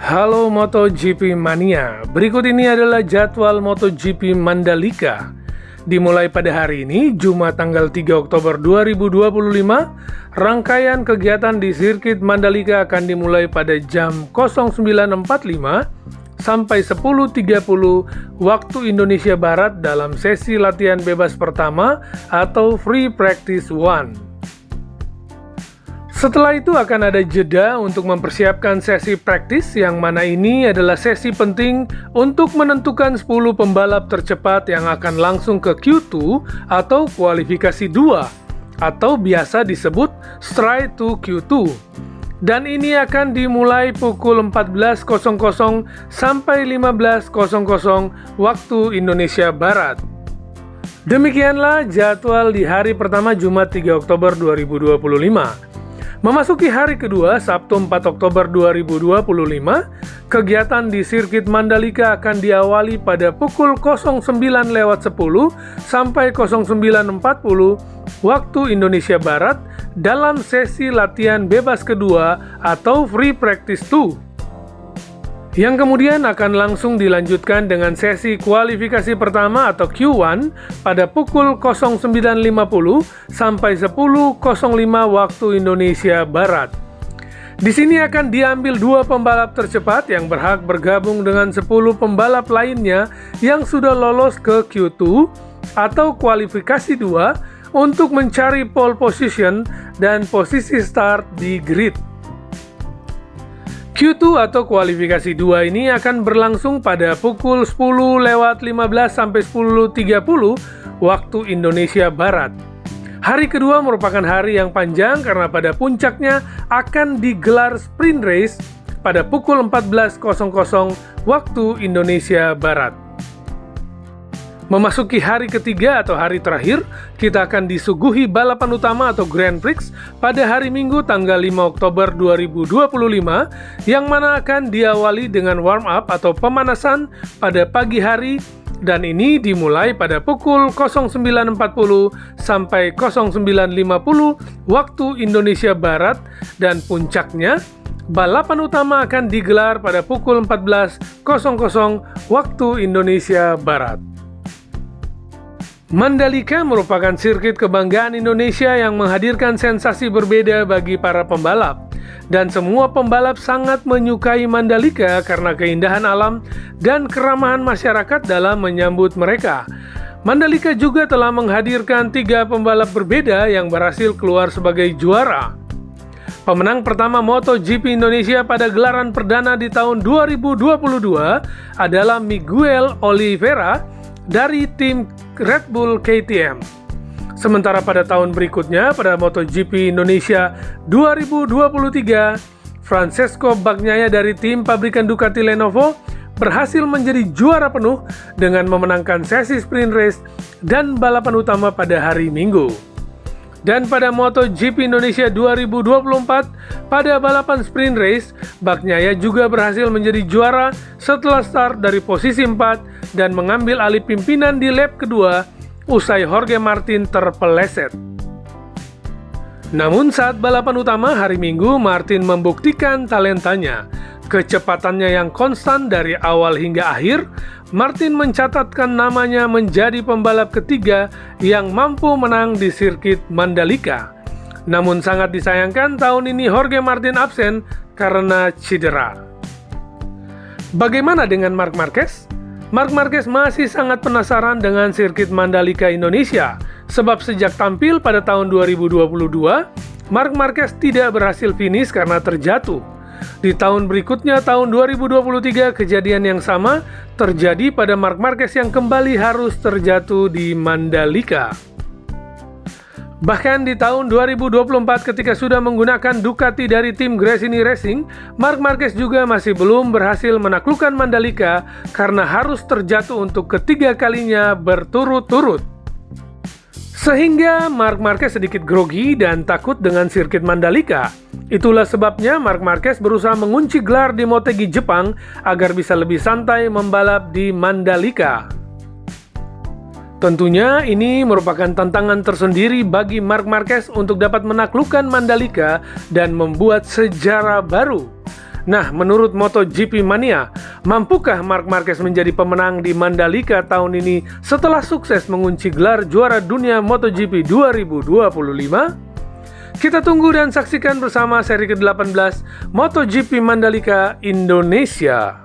Halo MotoGP Mania, berikut ini adalah jadwal MotoGP Mandalika. Dimulai pada hari ini, Jumat tanggal 3 Oktober 2025, rangkaian kegiatan di sirkuit Mandalika akan dimulai pada jam 09.45 sampai 10.30 waktu Indonesia Barat dalam sesi latihan bebas pertama atau Free Practice 1. Setelah itu akan ada jeda untuk mempersiapkan sesi praktis yang mana ini adalah sesi penting untuk menentukan 10 pembalap tercepat yang akan langsung ke Q2 atau kualifikasi 2 atau biasa disebut Straight to Q2. Dan ini akan dimulai pukul 14.00 sampai 15.00 waktu Indonesia Barat. Demikianlah jadwal di hari pertama Jumat 3 Oktober 2025. Memasuki hari kedua, Sabtu 4 Oktober 2025, kegiatan di sirkuit Mandalika akan diawali pada pukul 09.10 sampai 09.40 waktu Indonesia Barat dalam sesi latihan bebas kedua atau Free Practice 2. Yang kemudian akan langsung dilanjutkan dengan sesi kualifikasi pertama atau Q1 pada pukul 09.50 sampai 10.05 waktu Indonesia Barat. Di sini akan diambil 2 pembalap tercepat yang berhak bergabung dengan 10 pembalap lainnya yang sudah lolos ke Q2 atau kualifikasi 2 untuk mencari pole position dan posisi start di grid. Q2 atau kualifikasi 2 ini akan berlangsung pada pukul 10.15 sampai 10.30 waktu Indonesia Barat. Hari kedua merupakan hari yang panjang karena pada puncaknya akan digelar sprint race pada pukul 14.00 waktu Indonesia Barat. Memasuki hari ketiga atau hari terakhir, kita akan disuguhi balapan utama atau Grand Prix pada hari Minggu tanggal 5 Oktober 2025 yang mana akan diawali dengan warm up atau pemanasan pada pagi hari dan ini dimulai pada pukul 09.40 sampai 09.50 waktu Indonesia Barat dan puncaknya balapan utama akan digelar pada pukul 14.00 waktu Indonesia Barat. Mandalika merupakan sirkuit kebanggaan Indonesia yang menghadirkan sensasi berbeda bagi para pembalap. Dan semua pembalap sangat menyukai Mandalika karena keindahan alam dan keramahan masyarakat dalam menyambut mereka. Mandalika juga telah menghadirkan 3 pembalap berbeda yang berhasil keluar sebagai juara. Pemenang pertama MotoGP Indonesia pada gelaran perdana di tahun 2022 adalah Miguel Oliveira dari tim Red Bull KTM. Sementara pada tahun berikutnya pada MotoGP Indonesia 2023, Francesco Bagnaia dari tim pabrikan Ducati Lenovo berhasil menjadi juara penuh dengan memenangkan sesi sprint race dan balapan utama pada hari Minggu. Dan pada MotoGP Indonesia 2024, pada balapan sprint race, Bagnaia juga berhasil menjadi juara setelah start dari posisi 4 dan mengambil alih pimpinan di lap kedua usai Jorge Martin terpeleset. Namun saat balapan utama hari Minggu, Martin membuktikan talentanya. Kecepatannya yang konstan dari awal hingga akhir, Martin mencatatkan namanya menjadi pembalap ketiga yang mampu menang di sirkuit Mandalika. Namun sangat disayangkan tahun ini Jorge Martin absen karena cedera. Bagaimana dengan Marc Marquez? Marc Marquez masih sangat penasaran dengan sirkuit Mandalika Indonesia, sebab sejak tampil pada tahun 2022, Marc Marquez tidak berhasil finish karena terjatuh. Di tahun berikutnya, tahun 2023, kejadian yang sama terjadi pada Marc Marquez yang kembali harus terjatuh di Mandalika. Bahkan di tahun 2024 ketika sudah menggunakan Ducati dari tim Gresini Racing, Marc Marquez juga masih belum berhasil menaklukkan Mandalika karena harus terjatuh untuk ketiga kalinya berturut-turut. Sehingga Marc Marquez sedikit grogi dan takut dengan sirkuit Mandalika. Itulah sebabnya Marc Marquez berusaha mengunci gelar di Motegi Jepang agar bisa lebih santai membalap di Mandalika. Tentunya ini merupakan tantangan tersendiri bagi Marc Marquez untuk dapat menaklukkan Mandalika dan membuat sejarah baru. Nah, menurut MotoGP Mania, mampukah Marc Marquez menjadi pemenang di Mandalika tahun ini setelah sukses mengunci gelar juara dunia MotoGP 2025? Kita tunggu dan saksikan bersama seri ke-18 MotoGP Mandalika Indonesia.